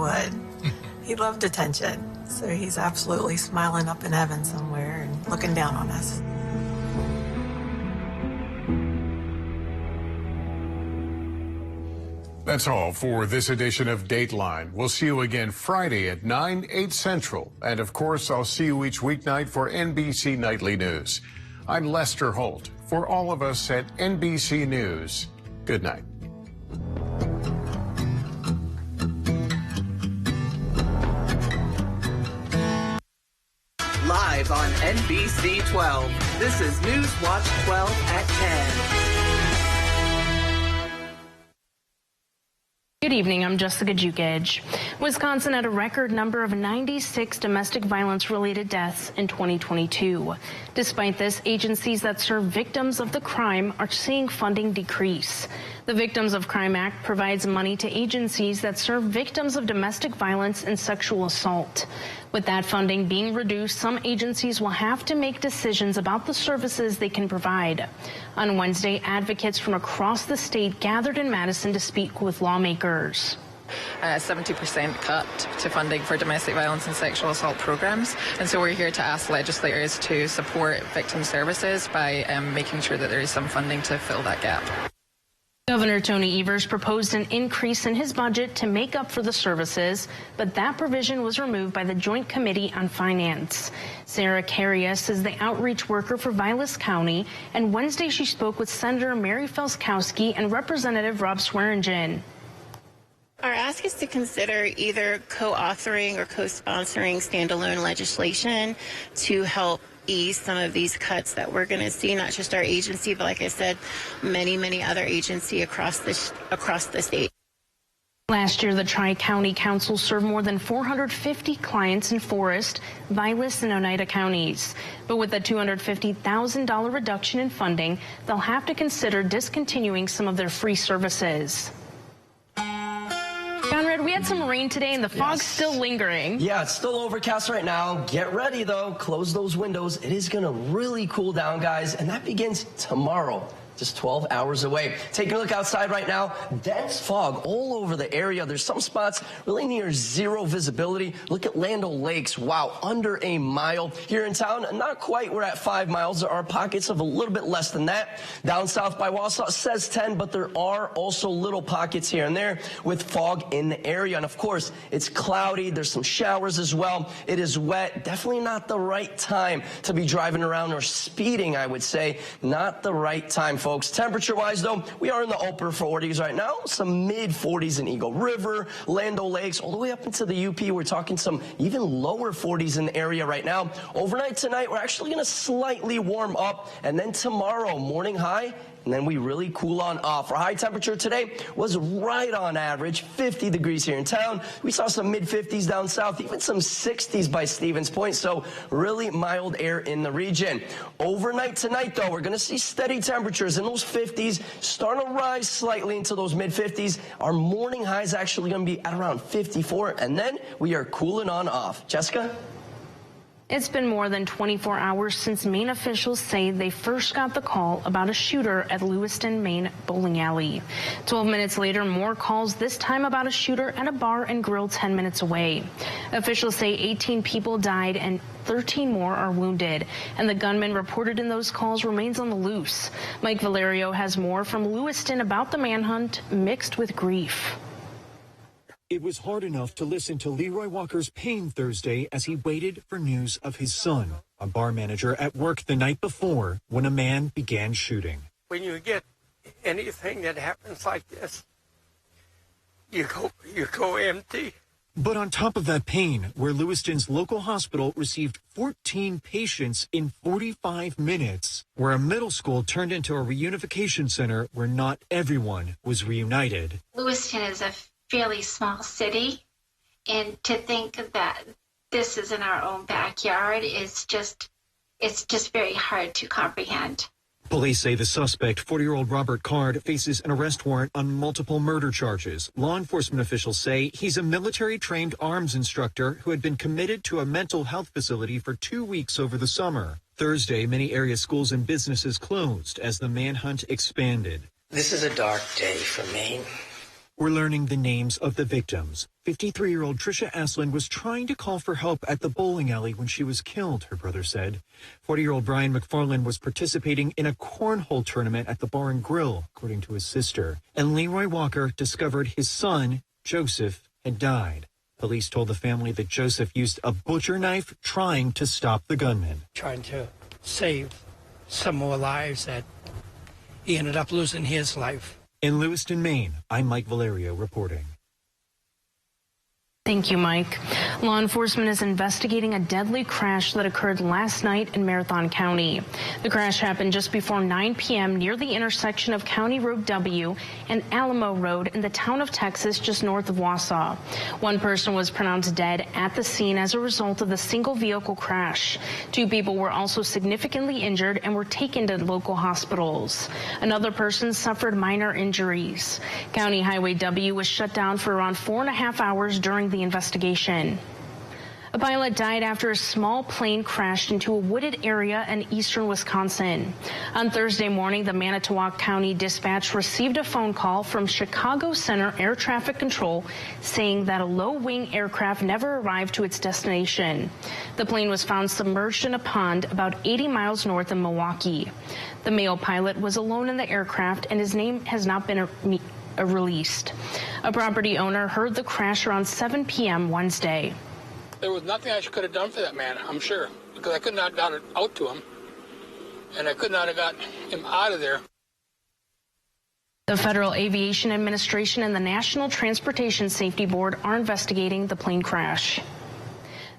would. He loved attention, so he's absolutely smiling up in heaven somewhere and looking down on us. That's all for this edition of Dateline. We'll see you again Friday at 9, 8 Central. And of course, I'll see you each weeknight for NBC Nightly News. I'm Lester Holt. For all of us at NBC News, good night. Live on NBC 12, this is News Watch 12 at 10. Good evening, I'm Jessica Jukic. Wisconsin had a record number of 96 domestic violence-related deaths in 2022. Despite this, agencies that serve victims of the crime are seeing funding decrease. The Victims of Crime Act provides money to agencies that serve victims of domestic violence and sexual assault. With that funding being reduced, some agencies will have to make decisions about the services they can provide. On Wednesday, advocates from across the state gathered in Madison to speak with lawmakers. 70% cut to funding for domestic violence and sexual assault programs. And so we're here to ask legislators to support victim services by making sure that there is some funding to fill that gap. Governor Tony Evers proposed an increase in his budget to make up for the services, but that provision was removed by the Joint Committee on Finance. Sarah Carius is the outreach worker for Vilas County, and Wednesday she spoke with Senator Mary Felskowski and Representative Rob Swearingen. Our ask is to consider either co-authoring or co-sponsoring standalone legislation to help ease some of these cuts that we're going to see, not just our agency, but like I said, many other agencies across the state. Last year, the Tri-County Council served more than 450 clients in Forest, Vilas, and Oneida counties. But with a $250,000 reduction in funding, they'll have to consider discontinuing some of their free services. Conrad, we had some rain today and the fog's still lingering. Yeah, it's still overcast right now. Get ready, though. Close those windows. It is going to really cool down, guys, and that begins tomorrow. Just 12 hours away. Taking a look outside right now, dense fog all over the area. There's some spots really near zero visibility. Look at Land O'Lakes. Wow, under a mile. Here in town, not quite. We're at 5 miles. There are pockets of a little bit less than that. Down south by Wausau, it says 10, but there are also little pockets here and there with fog in the area. And of course, it's cloudy. There's some showers as well. It is wet. Definitely not the right time to be driving around or speeding, I would say. Not the right time, folks. Temperature-wise, though, we are in the upper 40s right now. Some mid-40s in Eagle River, Land O'Lakes, all the way up into the UP. We're talking some even lower 40s in the area right now. Overnight tonight, we're actually going to slightly warm up. And then tomorrow, morning high, and then we really cool on off. Our high temperature today was right on average, 50 degrees here in town. We saw some mid-50s down south, even some 60s by Stevens Point, so really mild air in the region. Overnight tonight, though, we're going to see steady temperatures in those 50s, starting to rise slightly into those mid-50s. Our morning high is actually going to be at around 54, and then we are cooling on off. Jessica? It's been more than 24 hours since Maine officials say they first got the call about a shooter at Lewiston, Maine bowling alley. 12 minutes later, more calls, this time about a shooter at a bar and grill 10 minutes away. Officials say 18 people died and 13 more are wounded, and the gunman reported in those calls remains on the loose. Mike Valerio has more from Lewiston about the manhunt, mixed with grief. It was hard enough to listen to Leroy Walker's pain Thursday as he waited for news of his son, a bar manager at work the night before when a man began shooting. When you get anything that happens like this, you go empty. But on top of that pain, where Lewiston's local hospital received 14 patients in 45 minutes, where a middle school turned into a reunification center where not everyone was reunited. Lewiston is a fairly small city, and to think that this is in our own backyard it's just very hard to comprehend. Police say the suspect, 40-year-old Robert Card, faces an arrest warrant on multiple murder charges. Law enforcement officials say he's a military-trained arms instructor who had been committed to a mental health facility for 2 weeks over the summer. Thursday, many area schools and businesses closed as the manhunt expanded. This is a dark day for Maine. We're learning the names of the victims. 53-year-old Tricia Aslin was trying to call for help at the bowling alley when she was killed, her brother said. 40-year-old Brian McFarland was participating in a cornhole tournament at the Bar and Grill, according to his sister. And Leroy Walker discovered his son, Joseph, had died. Police told the family that Joseph used a butcher knife trying to stop the gunman. Trying to save some more lives that he ended up losing his life. In Lewiston, Maine, I'm Mike Valerio reporting. Thank you, Mike. Law enforcement is investigating a deadly crash that occurred last night in Marathon County. The crash happened just before 9 p.m. near the intersection of County Road W and Alamo Road in the town of Texas, just north of Wausau. One person was pronounced dead at the scene as a result of the single vehicle crash. 2 people were also significantly injured and were taken to local hospitals. Another person suffered minor injuries. County Highway W was shut down for around 4.5 hours during the investigation. A pilot died after a small plane crashed into a wooded area in eastern Wisconsin. On Thursday morning, the Manitowoc County Dispatch received a phone call from Chicago Center Air Traffic Control saying that a low-wing aircraft never arrived to its destination. The plane was found submerged in a pond about 80 miles north of Milwaukee. The male pilot was alone in the aircraft, and his name has not been released. A property owner heard the crash around 7 p.m. Wednesday. There was nothing I could have done for that man, I'm sure, because I could not have got it out to him, and I could not have got him out of there. The Federal Aviation Administration and the National Transportation Safety Board are investigating the plane crash.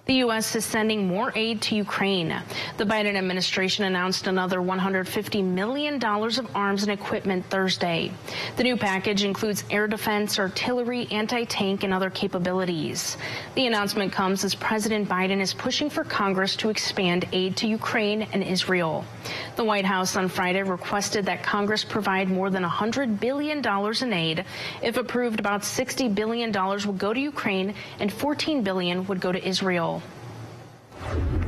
The U.S. is sending more aid to Ukraine. The Biden administration announced another $150 million of arms and equipment Thursday. The new package includes air defense, artillery, anti-tank, and other capabilities. The announcement comes as President Biden is pushing for Congress to expand aid to Ukraine and Israel. The White House on Friday requested that Congress provide more than $100 billion in aid. If approved, about $60 billion would go to Ukraine and $14 billion would go to Israel.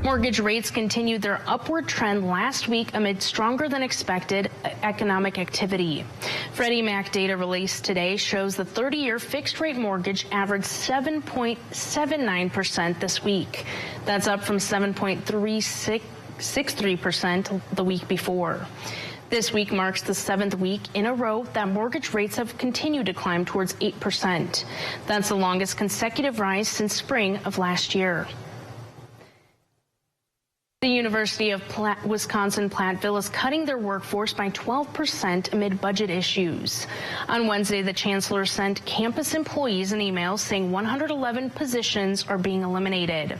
Mortgage rates continued their upward trend last week amid stronger than expected economic activity. Freddie Mac data released today shows the 30-year fixed rate mortgage averaged 7.79% this week. That's up from 7.63% the week before. This week marks the 7th week in a row that mortgage rates have continued to climb towards 8%. That's the longest consecutive rise since spring of last year. The University of Wisconsin-Platteville is cutting their workforce by 12% amid budget issues. On Wednesday, the chancellor sent campus employees an email saying 111 positions are being eliminated.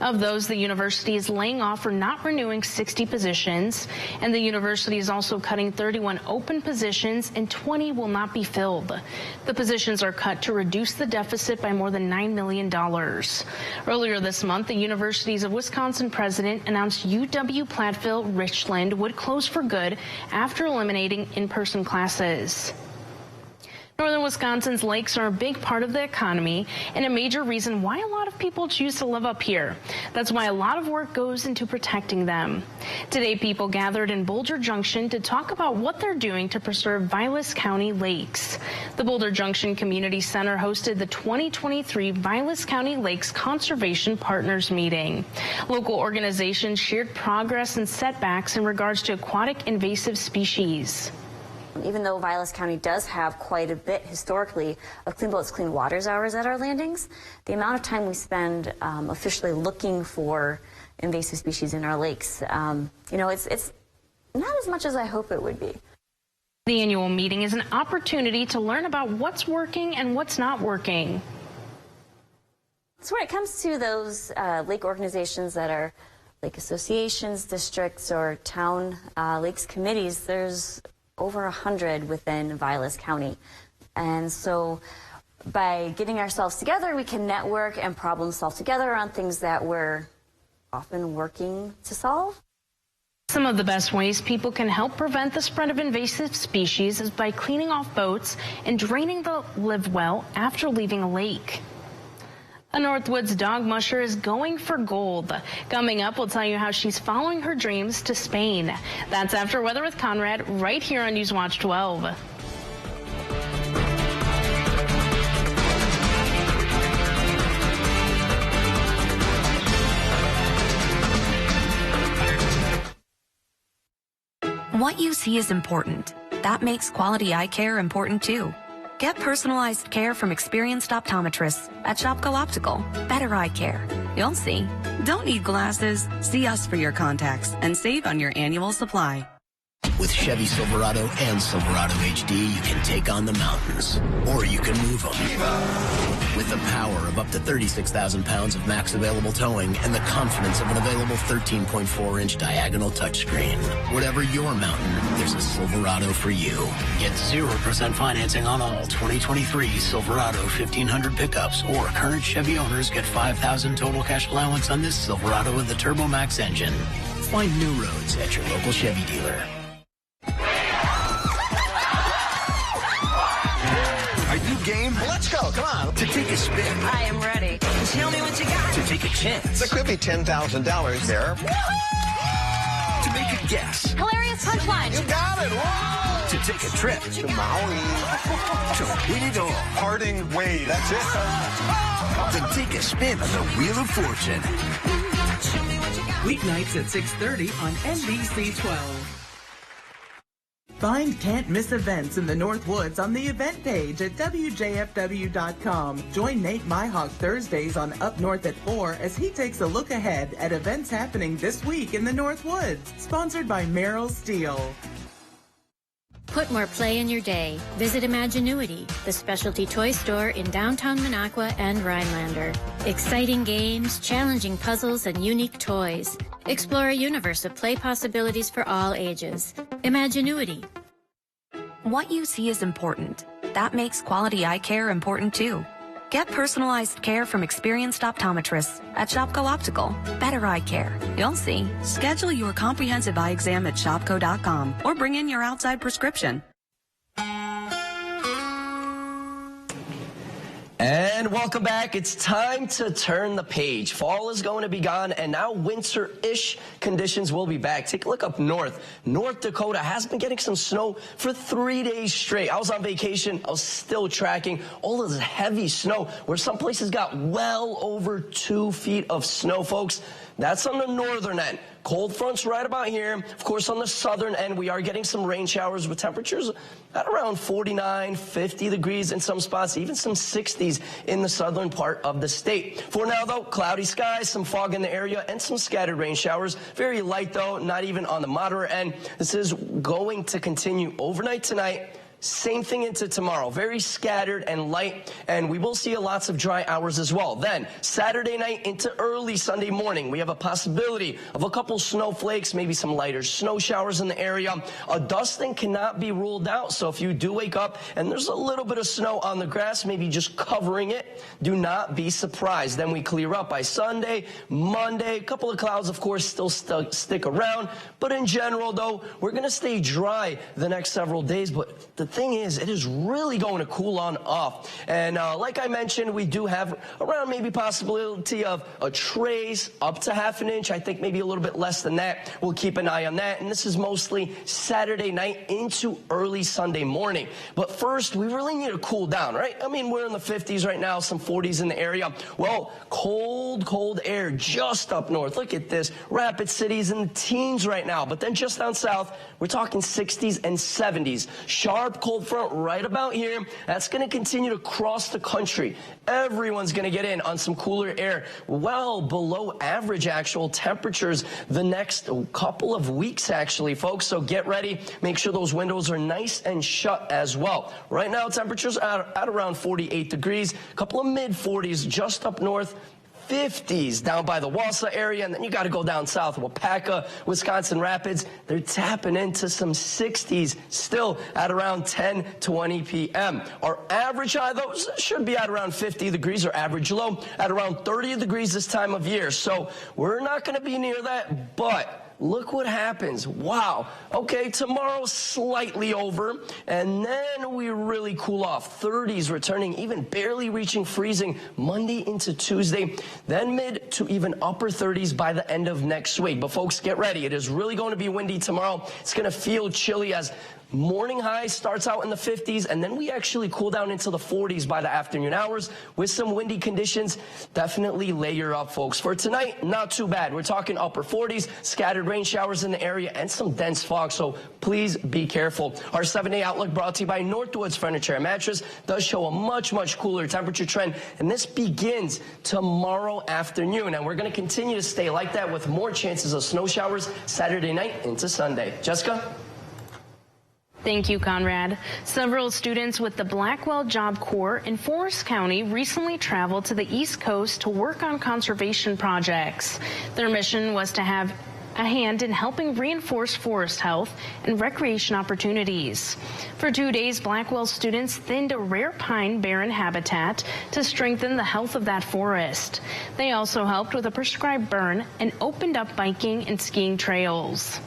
Of those, the university is laying off or not renewing 60 positions, and the university is also cutting 31 open positions and 20 will not be filled. The positions are cut to reduce the deficit by more than $9 million. Earlier this month, the Universities of Wisconsin president announced UW-Platteville-Richland would close for good after eliminating in-person classes. Northern Wisconsin's lakes are a big part of the economy and a major reason why a lot of people choose to live up here. That's why a lot of work goes into protecting them. Today, people gathered in Boulder Junction to talk about what they're doing to preserve Vilas County lakes. The Boulder Junction Community Center hosted the 2023 Vilas County Lakes Conservation Partners Meeting. Local organizations shared progress and setbacks in regards to aquatic invasive species. Even though Vilas County does have quite a bit historically of Clean Boats, Clean Waters hours at our landings, the amount of time we spend officially looking for invasive species in our lakes, it's not as much as I hope it would be. The annual meeting is an opportunity to learn about what's working and what's not working. So when it comes to those lake organizations that are lake associations, districts, or town lakes committees, there's over 100 within Vilas County. And so by getting ourselves together, we can network and problem solve together around things that we're often working to solve. Some of the best ways people can help prevent the spread of invasive species is by cleaning off boats and draining the live well after leaving a lake. A Northwoods dog musher is going for gold. Coming up, we'll tell you how she's following her dreams to Spain. That's after Weather with Conrad right here on Newswatch 12. What you see is important. That makes quality eye care important too. Get personalized care from experienced optometrists at Shopko Optical. Better eye care. You'll see. Don't need glasses. See us for your contacts and save on your annual supply. With Chevy Silverado and Silverado HD, you can take on the mountains, or you can move them. With the power of up to 36,000 pounds of max available towing and the confidence of an available 13.4-inch diagonal touchscreen. Whatever your mountain, there's a Silverado for you. Get 0% financing on all 2023 Silverado 1500 pickups, or current Chevy owners get $5,000 total cash allowance on this Silverado with the Turbo Max engine. Find new roads at your local Chevy dealer. Are you game? Well, let's go. Come on. To take a spin. I am ready. Tell me what you got. To take a chance. There could be $10,000 there. To make a guess. Hilarious punchline. You got it. Whoa. To take a trip. To Maui. To win it all. Parting way. That's it. To take a spin on the Wheel of Fortune. Weeknights at 6:30 on NBC 12. Find can't miss events in the North Woods on the event page at WJFW.com. Join Nate Myhawk Thursdays on Up North at 4 as he takes a look ahead at events happening this week in the North Woods. Sponsored by Merrill Steel. Put more play in your day. Visit Imaginuity, the specialty toy store in downtown Minocqua and Rhinelander. Exciting games, challenging puzzles, and unique toys. Explore a universe of play possibilities for all ages. Imaginuity. What you see is important. That makes quality eye care important too. Get personalized care from experienced optometrists at Shopko Optical. Better eye care. You'll see. Schedule your comprehensive eye exam at shopko.com or bring in your outside prescription. And welcome back. It's time to turn the page. Fall is going to be gone, and now winter-ish conditions will be back. Take a look up north. North Dakota has been getting some snow for 3 days straight. I was on vacation. I was still tracking all of this heavy snow, where some places got well over 2 feet of snow, folks. That's on the northern end. Cold fronts right about here. Of course, on the southern end, we are getting some rain showers with temperatures at around 49, 50 degrees in some spots, even some 60s in the southern part of the state. For now, though, cloudy skies, some fog in the area, and some scattered rain showers. Very light, though, not even on the moderate end. This is going to continue overnight tonight. Same thing into tomorrow. Very scattered and light, and we will see lots of dry hours as well. Then, Saturday night into early Sunday morning, we have a possibility of a couple snowflakes, maybe some lighter snow showers in the area. A dusting cannot be ruled out, so if you do wake up and there's a little bit of snow on the grass, maybe just covering it, do not be surprised. Then we clear up by Sunday, Monday. A couple of clouds, of course, still stick around, but in general, though, we're going to stay dry the next several days, but the thing is, it is really going to cool on off. And like I mentioned, we do have around maybe possibility of a trace up to half an inch. I think maybe a little bit less than that. We'll keep an eye on that. And this is mostly Saturday night into early Sunday morning. But first, we really need to cool down, right? I mean, we're in the 50s right now, some 40s in the area. Well, cold air just up north. Look at this. Rapid City's in the teens right now. But then just down south, we're talking 60s and 70s. Sharp cold front right about here. That's going to continue to cross the country. Everyone's going to get in on some cooler air, well below average actual temperatures the next couple of weeks, actually, folks. So get ready. Make sure those windows are nice and shut as well. Right now, temperatures are at around 48 degrees, a couple of mid-40s just up north. 50s down by the Wausau area, and then you got to go down south, Wapaka, Wisconsin Rapids. They're tapping into some 60s still at around 10:20 p.m. Our average high, though, should be at around 50 degrees, or average low at around 30 degrees this time of year. So we're not going to be near that, but look what happens. Wow. Okay, tomorrow slightly over, and then we really cool off. 30s returning, even barely reaching freezing Monday into Tuesday, then mid to even upper 30s by the end of next week. But folks, get ready. It is really going to be windy tomorrow. It's going to feel chilly as Morning high starts out in the 50s, and then we actually cool down into the 40s by the afternoon hours with some windy conditions. Definitely layer up, folks. For tonight, not too bad. We're talking upper 40s, scattered rain showers in the area, and some dense fog, so please be careful. Our 7-day outlook brought to you by Northwoods Furniture and Mattress does show a much, much cooler temperature trend, and this begins tomorrow afternoon, and we're going to continue to stay like that with more chances of snow showers Saturday night into Sunday. Jessica? Thank you, Conrad. Several students with the Blackwell Job Corps in Forest County recently traveled to the East Coast to work on conservation projects. Their mission was to have a hand in helping reinforce forest health and recreation opportunities. For 2 days, Blackwell students thinned a rare pine barren habitat to strengthen the health of that forest. They also helped with a prescribed burn and opened up biking and skiing trails.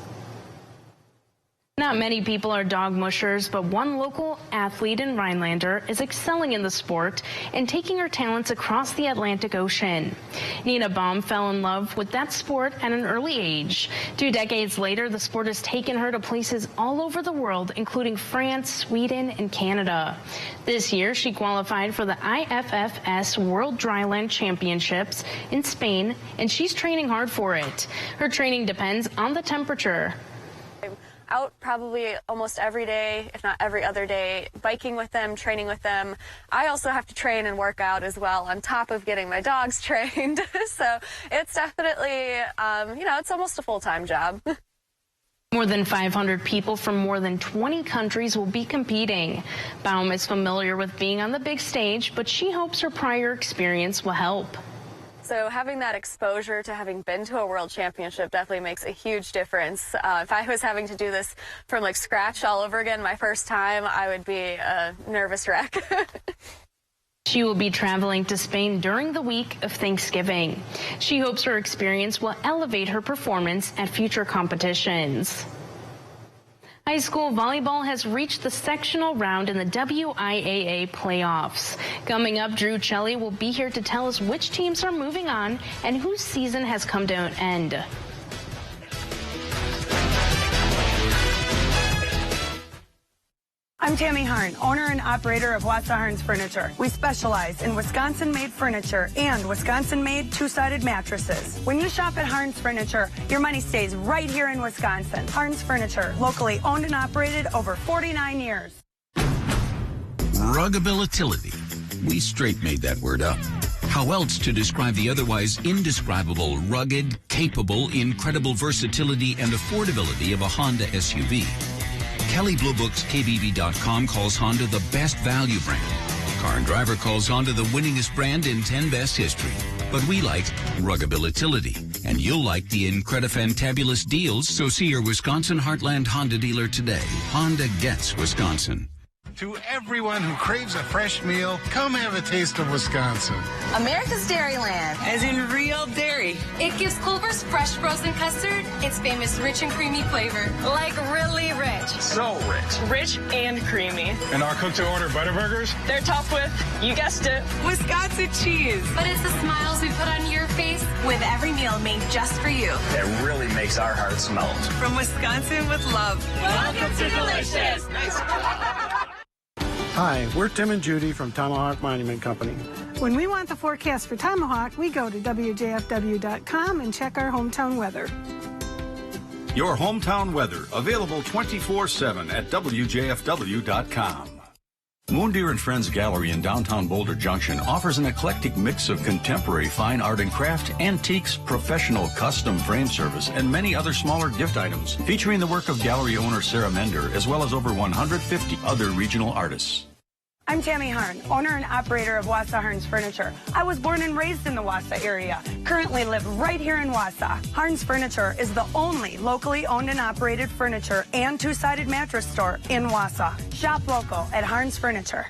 Not many people are dog mushers, but one local athlete in Rhinelander is excelling in the sport and taking her talents across the Atlantic Ocean. Nina Baum fell in love with that sport at an early age. 2 decades later, the sport has taken her to places all over the world, including France, Sweden, and Canada. This year, she qualified for the IFFS World Dryland Championships in Spain, and she's training hard for it. Her training depends on the temperature. Out probably almost every day, if not every other day, biking with them, training with them. I also have to train and work out as well on top of getting my dogs trained. So it's definitely, it's almost a full-time job. More than 500 people from more than 20 countries will be competing. Baum is familiar with being on the big stage, but she hopes her prior experience will help. So having that exposure to having been to a world championship definitely makes a huge difference. If I was having to do this from scratch all over again my first time, I would be a nervous wreck. She will be traveling to Spain during the week of Thanksgiving. She hopes her experience will elevate her performance at future competitions. High school volleyball has reached the sectional round in the WIAA playoffs. Coming up, Drew Chelly will be here to tell us which teams are moving on and whose season has come to an end. I'm Tammy Harn, owner and operator of Watsa Harns Furniture. We specialize in Wisconsin-made furniture and Wisconsin-made two-sided mattresses. When you shop at Harns Furniture, your money stays right here in Wisconsin. Harns Furniture, locally owned and operated over 49 years. Ruggability. We straight made that word up. How else to describe the otherwise indescribable, rugged, capable, incredible versatility and affordability of a Honda SUV? Kelley Blue Book's KBB.com calls Honda the best value brand. Car and Driver calls Honda the winningest brand in 10 best history. But we like ruggability, and you'll like the incredifantabulous deals, so see your Wisconsin Heartland Honda dealer today. Honda gets Wisconsin. To everyone who craves a fresh meal, come have a taste of Wisconsin. America's Dairyland. As in real dairy. It gives Culver's fresh frozen custard its famous rich and creamy flavor. Like really rich. So rich. Rich and creamy. And our cook-to-order Butterburgers? They're topped with, you guessed it, Wisconsin cheese. But it's the smiles we put on your face with every meal made just for you. That really makes our hearts melt. From Wisconsin with love. Welcome to Delicious. Nice. Hi, we're Tim and Judy from Tomahawk Monument Company. When we want the forecast for Tomahawk, we go to WJFW.com and check our hometown weather. Your hometown weather, available 24/7 at WJFW.com. Moondeer and Friends Gallery in downtown Boulder Junction offers an eclectic mix of contemporary fine art and craft, antiques, professional custom frame service, and many other smaller gift items, featuring the work of gallery owner Sarah Mender, as well as over 150 other regional artists. I'm Tammy Harn, owner and operator of Watsa Harns Furniture. I was born and raised in the Wausau area. Currently live right here in Wausau. Harns Furniture is the only locally owned and operated furniture and two-sided mattress store in Wausau. Shop local at Harns Furniture.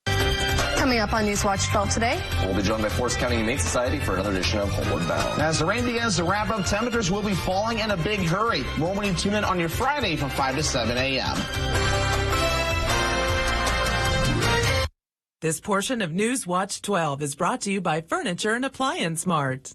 Coming up on Newswatch 12 today. We'll be joined by Forest County Humane Society for another edition of Homeward Bound. As the rain begins to wrap up, temperatures will be falling in a big hurry. More when you tune in on your Friday from 5 to 7 a.m. This portion of Newswatch 12 is brought to you by Furniture and Appliance Mart.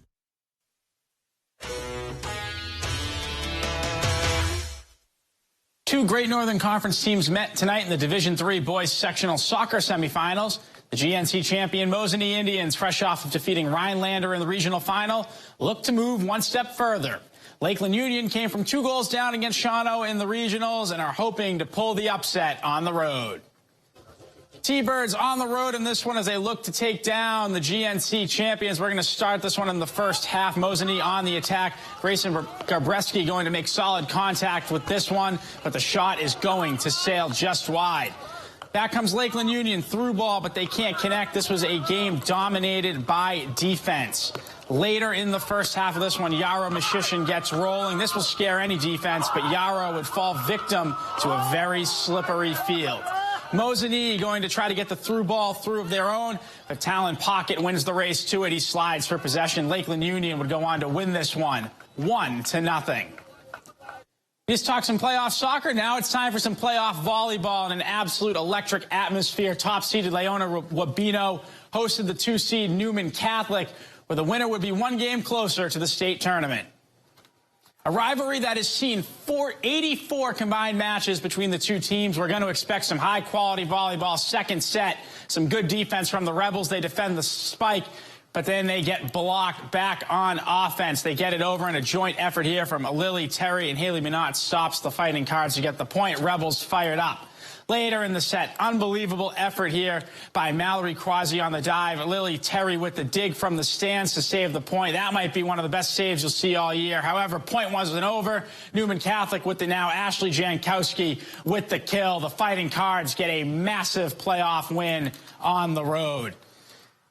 Two Great Northern Conference teams met tonight in the Division III boys sectional soccer semifinals. The GNC champion Mosinee Indians, fresh off of defeating Rhinelander in the regional final, look to move one step further. Lakeland Union came from 2 goals down against Shawano in the regionals and are hoping to pull the upset on the road. T-Birds on the road in this one as they look to take down the GNC champions. We're going to start this one in the first half. Mosinee on the attack. Grayson Garbreski going to make solid contact with this one, but the shot is going to sail just wide. Back comes Lakeland Union, through ball, but they can't connect. This was a game dominated by defense. Later in the first half of this one, Yarrow Mashishin gets rolling. This will scare any defense, but Yarrow would fall victim to a very slippery field. Mosinee going to try to get the through ball through of their own, but Talon Pocket wins the race to it. He slides for possession. Lakeland Union would go on to win this one 1-0. Let's talk some playoff soccer. Now it's time for some playoff volleyball in an absolute electric atmosphere. Top-seeded Leona Wabino hosted the 2-seed Newman Catholic, where the winner would be 1 game closer to the state tournament. A rivalry that has seen 84 combined matches between the two teams. We're going to expect some high-quality volleyball. Second set, some good defense from the Rebels. They defend the spike, but then they get blocked back on offense. They get it over in a joint effort here from Lily Terry, and Haley Minot stops the Fighting Cards to get the point. Rebels fired up. Later in the set, unbelievable effort here by Mallory Quasi on the dive. Lily Terry with the dig from the stands to save the point. That might be one of the best saves you'll see all year. However, point wasn't over. Newman Catholic with the now Ashley Jankowski with the kill. The Fighting Cards get a massive playoff win on the road.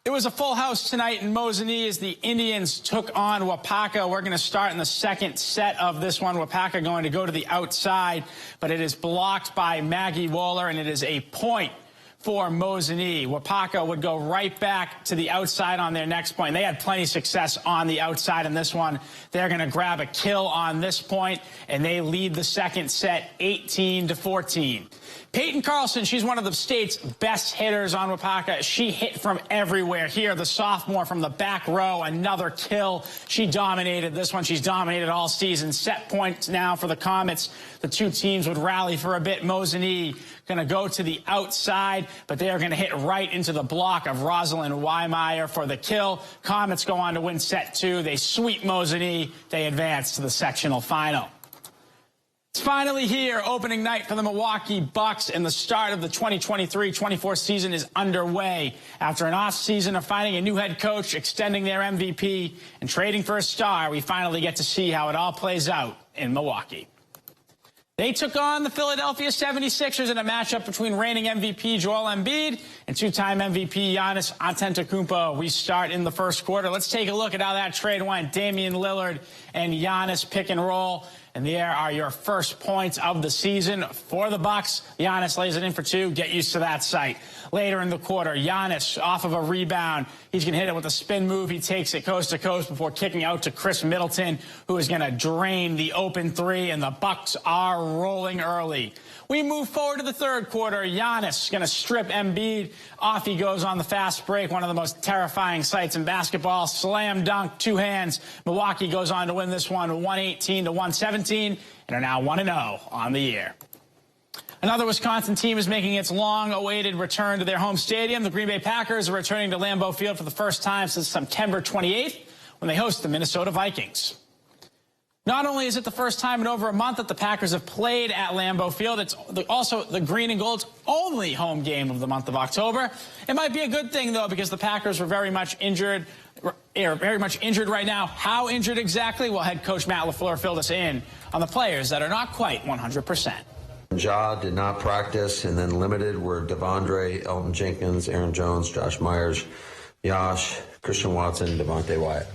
It was a full house tonight in Mosinee as the Indians took on Wapaka. We're going to start in the second set of this one. Wapaka going to go to the outside, but it is blocked by Maggie Wohler, and it is a point for Mosinee. Wapaka would go right back to the outside on their next point. They had plenty of success on the outside in this one. They're going to grab a kill on this point, and they lead the second set 18-14. Peyton Carlson, she's one of the state's best hitters on Wapaka. She hit from everywhere. Here, the sophomore from the back row, another kill. She dominated this one. She's dominated all season. Set points now for the Comets. The two teams would rally for a bit. Mosinee going to go to the outside, but they are going to hit right into the block of Rosalind Weimeyer for the kill. Comets go on to win set 2. They sweep Mosinee. They advance to the sectional final. It's finally here, opening night for the Milwaukee Bucks, and the start of the 2023-24 season is underway. After an off-season of finding a new head coach, extending their MVP, and trading for a star, we finally get to see how it all plays out in Milwaukee. They took on the Philadelphia 76ers in a matchup between reigning MVP Joel Embiid and two-time MVP Giannis Antetokounmpo. We start in the first quarter. Let's take a look at how that trade went. Damian Lillard and Giannis pick and roll. And there are your first points of the season for the Bucks. Giannis lays it in for 2. Get used to that sight. Later in the quarter, Giannis off of a rebound. He's going to hit it with a spin move. He takes it coast to coast before kicking out to Chris Middleton, who is going to drain the open 3, and the Bucks are rolling early. We move forward to the third quarter. Giannis going to strip Embiid. Off he goes on the fast break, one of the most terrifying sights in basketball. Slam dunk, 2 hands. Milwaukee goes on to win this one 118-117 and are now 1-0 on the year. Another Wisconsin team is making its long-awaited return to their home stadium. The Green Bay Packers are returning to Lambeau Field for the first time since September 28th when they host the Minnesota Vikings. Not only is it the first time in over a month that the Packers have played at Lambeau Field, it's also the Green and Gold's only home game of the month of October. It might be a good thing, though, because the Packers were very much injured right now. How injured exactly? Well, head coach Matt LaFleur filled us in on the players that are not quite 100%. Ja did not practice, and then limited were Devondre, Elton Jenkins, Aaron Jones, Josh Myers, Yash, Christian Watson, Devontae Wyatt.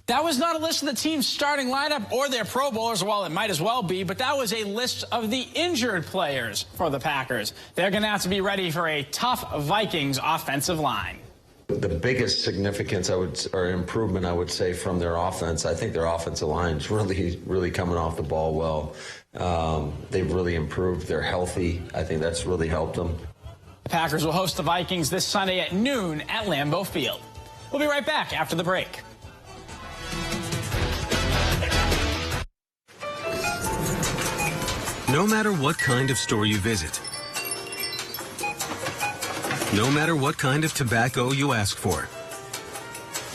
That was not a list of the team's starting lineup or their Pro Bowlers. Well, it might as well be, but that was a list of the injured players for the Packers. They're going to have to be ready for a tough Vikings offensive line. The biggest significance, or improvement, I would say, from their offense, I think their offensive line is really coming off the ball well. They've really improved. They're healthy. I think that's really helped them. The Packers will host the Vikings this Sunday at noon at Lambeau Field. We'll be right back after the break. No matter what kind of store you visit, no matter what kind of tobacco you ask for,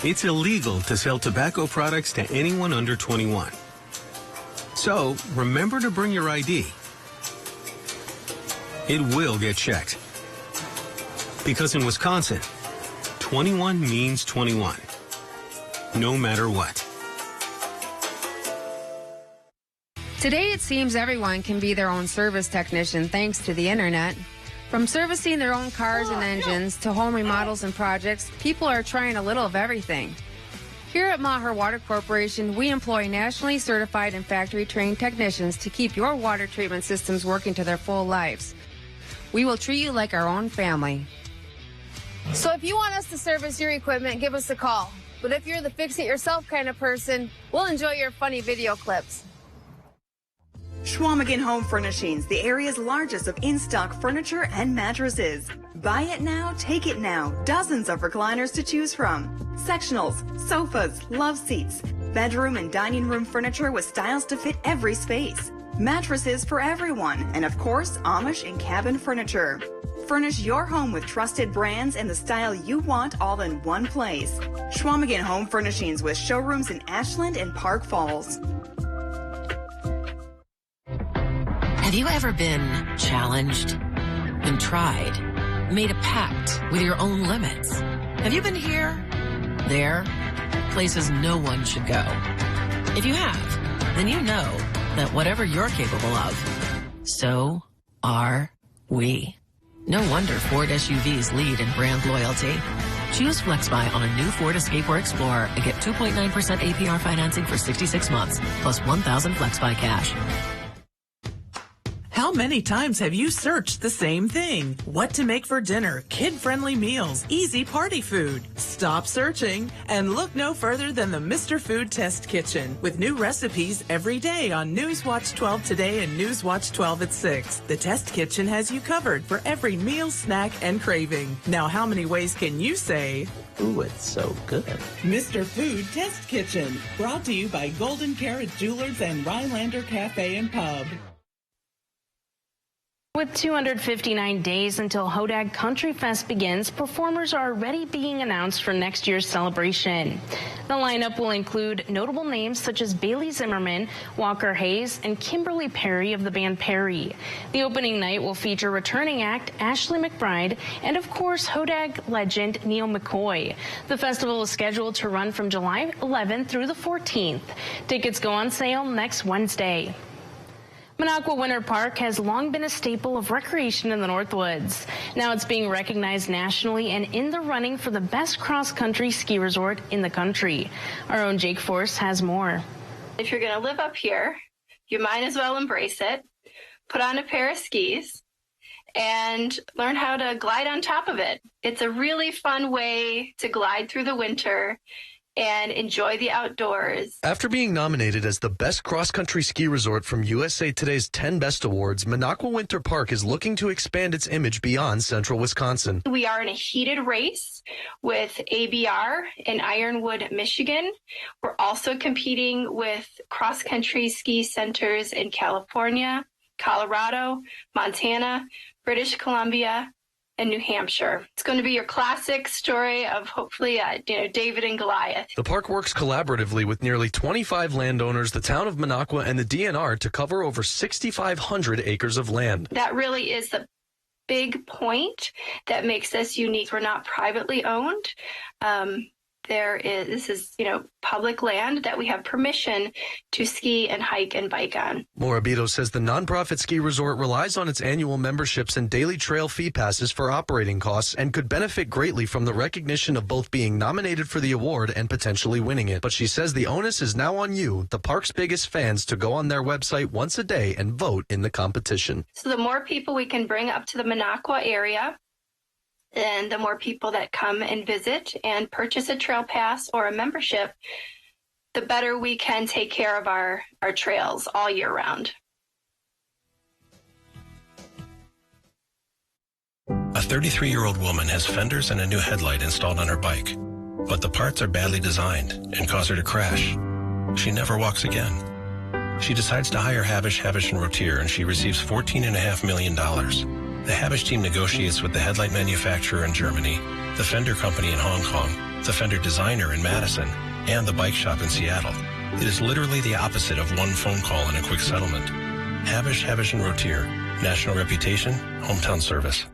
it's illegal to sell tobacco products to anyone under 21. So, remember to bring your ID. It will get checked. Because in Wisconsin, 21 means 21. No matter what. Today, it seems everyone can be their own service technician thanks to the internet. From servicing their own cars and engines to home remodels and projects, people are trying a little of everything. Here at Maher Water Corporation, we employ nationally certified and factory-trained technicians to keep your water treatment systems working to their full lives. We will treat you like our own family. So if you want us to service your equipment, give us a call. But if you're the fix-it-yourself kind of person, we'll enjoy your funny video clips. Schwamigan Home Furnishings, the area's largest of in-stock furniture and mattresses. Buy it now, take it now. Dozens of recliners to choose from. Sectionals, sofas, love seats, bedroom and dining room furniture with styles to fit every space. Mattresses for everyone, and of course, Amish and cabin furniture. Furnish your home with trusted brands and the style you want all in one place. Schwamigan Home Furnishings with showrooms in Ashland and Park Falls. Have you ever been challenged, been tried, made a pact with your own limits? Have you been here, there, places no one should go? If you have, then you know that whatever you're capable of, so are we. No wonder Ford SUVs lead in brand loyalty. Choose FlexBuy on a new Ford Escape or Explorer and get 2.9% APR financing for 66 months, plus $1,000 FlexBuy cash. How many times have you searched the same thing? What to make for dinner, kid-friendly meals, easy party food. Stop searching and look no further than the Mr. Food Test Kitchen with new recipes every day on Newswatch 12 Today and Newswatch 12 at 6. The Test Kitchen has you covered for every meal, snack, and craving. Now, how many ways can you say, ooh, it's so good? Mr. Food Test Kitchen, brought to you by Golden Carrot Jewelers and Rhinelander Cafe and Pub. With 259 days until Hodag Country Fest begins, performers are already being announced for next year's celebration. The lineup will include notable names such as Bailey Zimmerman, Walker Hayes, and Kimberly Perry of the band Perry. The opening night will feature returning act Ashley McBride and, of course, Hodag legend Neil McCoy. The festival is scheduled to run from July 11th through the 14th. Tickets go on sale next Wednesday. Minocqua Winter Park has long been a staple of recreation in the Northwoods. Now it's being recognized nationally and in the running for the best cross-country ski resort in the country. Our own Jake Force has more. If you're going to live up here, you might as well embrace it. Put on a pair of skis and learn how to glide on top of it. It's a really fun way to glide through the winter and enjoy the outdoors. After being nominated as the best cross-country ski resort from USA Today's 10 Best Awards, Minocqua Winter Park is looking to expand its image beyond central Wisconsin. We are in a heated race with ABR in Ironwood, Michigan. We're also competing with cross-country ski centers in California, Colorado, Montana, British Columbia, and New Hampshire. It's going to be your classic story of hopefully, David and Goliath. The park works collaboratively with nearly 25 landowners, the town of Minocqua, and the DNR to cover over 6,500 acres of land. That really is the big point that makes us unique. We're not privately owned. This is public land that we have permission to ski and hike and bike on. Morabito says the nonprofit ski resort relies on its annual memberships and daily trail fee passes for operating costs and could benefit greatly from the recognition of both being nominated for the award and potentially winning it. But she says the onus is now on you, the park's biggest fans, to go on their website once a day and vote in the competition. So the more people we can bring up to the Minocqua area, and the more people that come and visit and purchase a trail pass or a membership, the better we can take care of our trails all year round. A 33-year-old woman has fenders and a new headlight installed on her bike, but the parts are badly designed and cause her to crash. She never walks again. She decides to hire Habish, & Rotier, and she receives $14.5 million. The Habish team negotiates with the headlight manufacturer in Germany, the fender company in Hong Kong, the fender designer in Madison, and the bike shop in Seattle. It is literally the opposite of one phone call and a quick settlement. Habish, & Rotier. National reputation, hometown service.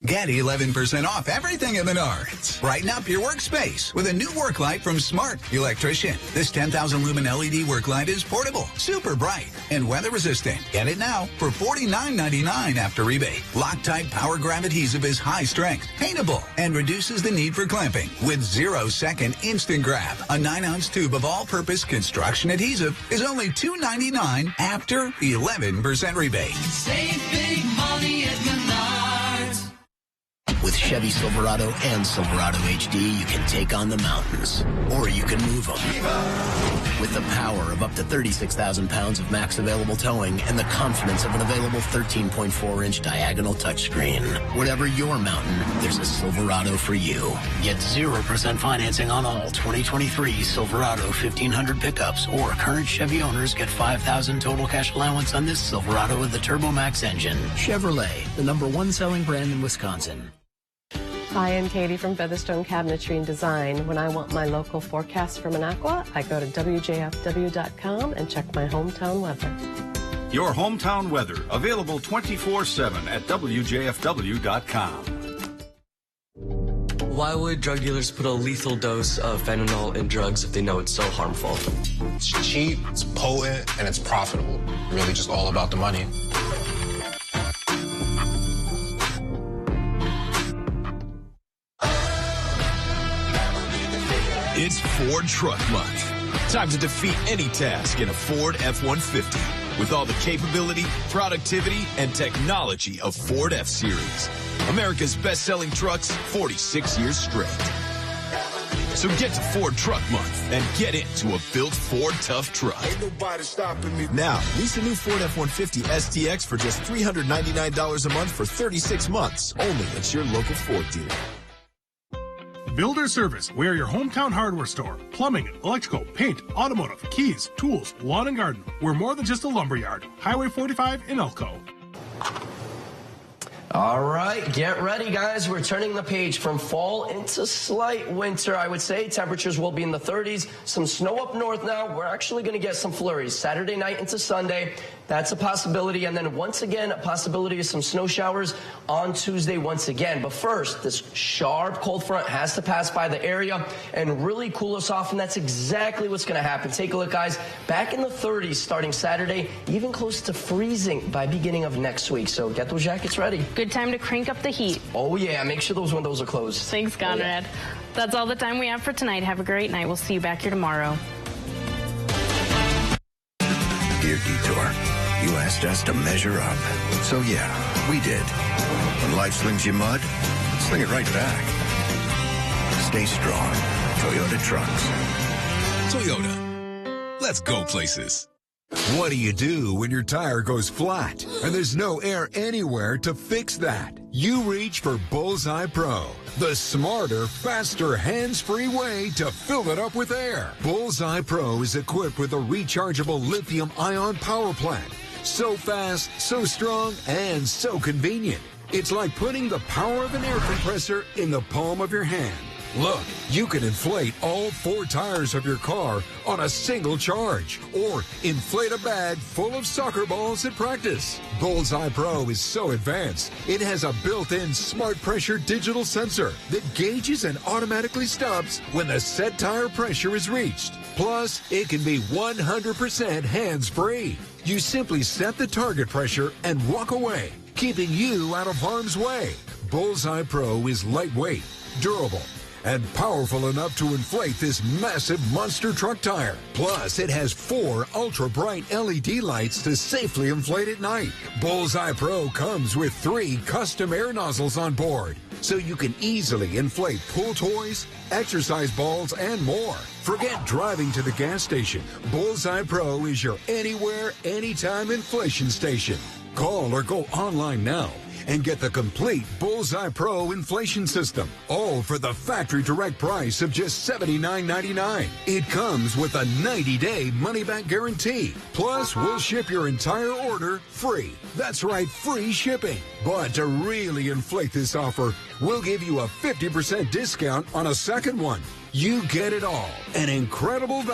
Get 11% off everything at Menards. Brighten up your workspace with a new work light from Smart Electrician. This 10,000 lumen LED work light is portable, super bright, and weather resistant. Get it now for $49.99 after rebate. Loctite power grab adhesive is high strength, paintable, and reduces the need for clamping with 0-second instant grab. A 9-ounce tube of all-purpose construction adhesive is only $2.99 after 11% rebate. Save big money at Menards. With Chevy Silverado and Silverado HD, you can take on the mountains, or you can move them. With the power of up to 36,000 pounds of max available towing and the confidence of an available 13.4-inch diagonal touchscreen. Whatever your mountain, there's a Silverado for you. Get 0% financing on all 2023 Silverado 1500 pickups, or current Chevy owners get $5,000 total cash allowance on this Silverado with the Turbo Max engine. Chevrolet, the #1 selling brand in Wisconsin. Hi, I'm Katie from Featherstone Cabinetry and Design. When I want my local forecast from Minocqua, I go to WJFW.com and check my hometown weather. Your hometown weather, available 24/7 at WJFW.com. Why would drug dealers put a lethal dose of fentanyl in drugs if they know it's so harmful? It's cheap, it's potent, and it's profitable. Really just all about the money. It's Ford Truck Month. Time to defeat any task in a Ford F-150 with all the capability, productivity, and technology of Ford F-Series. America's best-selling trucks 46 years straight. So get to Ford Truck Month and get into a built Ford tough truck. Ain't nobody stopping me. Now, lease a new Ford F-150 STX for just $399 a month for 36 months. Only at your local Ford dealer. Builder Service. We are your hometown hardware store. Plumbing, electrical, paint, automotive, keys, tools, lawn and garden. We're more than just a lumberyard. Highway 45 in Elko. All right, get ready, guys. We're turning the page from fall into slight winter, I would say. Temperatures will be in the 30s. Some snow up north now. We're actually going to get some flurries Saturday night into Sunday. That's a possibility. And then once again, a possibility of some snow showers on Tuesday once again. But first, this sharp cold front has to pass by the area and really cool us off. And that's exactly what's going to happen. Take a look, guys. Back in the 30s starting Saturday, even close to freezing by beginning of next week. So get those jackets ready. Good time to crank up the heat. Oh, yeah. Make sure those windows are closed. Thanks, Conrad. Oh, yeah. That's all the time we have for tonight. Have a great night. We'll see you back here tomorrow. Dear Detour, you asked us to measure up. So yeah, we did. When life slings you mud, sling it right back. Stay strong. Toyota Trucks. Toyota. Let's go places. What do you do when your tire goes flat and there's no air anywhere to fix that? You reach for Bullseye Pro, the smarter, faster, hands-free way to fill it up with air. Bullseye Pro is equipped with a rechargeable lithium-ion power plant. So fast, so strong, and so convenient. It's like putting the power of an air compressor in the palm of your hand. Look, you can inflate all 4 tires of your car on a single charge, or inflate a bag full of soccer balls at practice. Bullseye Pro is so advanced, it has a built-in smart pressure digital sensor that gauges and automatically stops when the set tire pressure is reached. Plus, it can be 100% hands-free. You simply set the target pressure and walk away, keeping you out of harm's way. Bullseye Pro is lightweight, durable, and powerful enough to inflate this massive monster truck tire. Plus, it has 4 ultra-bright LED lights to safely inflate at night. Bullseye Pro comes with 3 custom air nozzles on board, so you can easily inflate pool toys, exercise balls, and more. Forget driving to the gas station. Bullseye Pro is your anywhere, anytime inflation station. Call or go online now and get the complete Bullseye Pro inflation system, all for the factory direct price of just $79.99. It comes with a 90-day money-back guarantee. Plus, we'll ship your entire order free. That's right, free shipping. But to really inflate this offer, we'll give you a 50% discount on a second one. You get it all. An incredible value.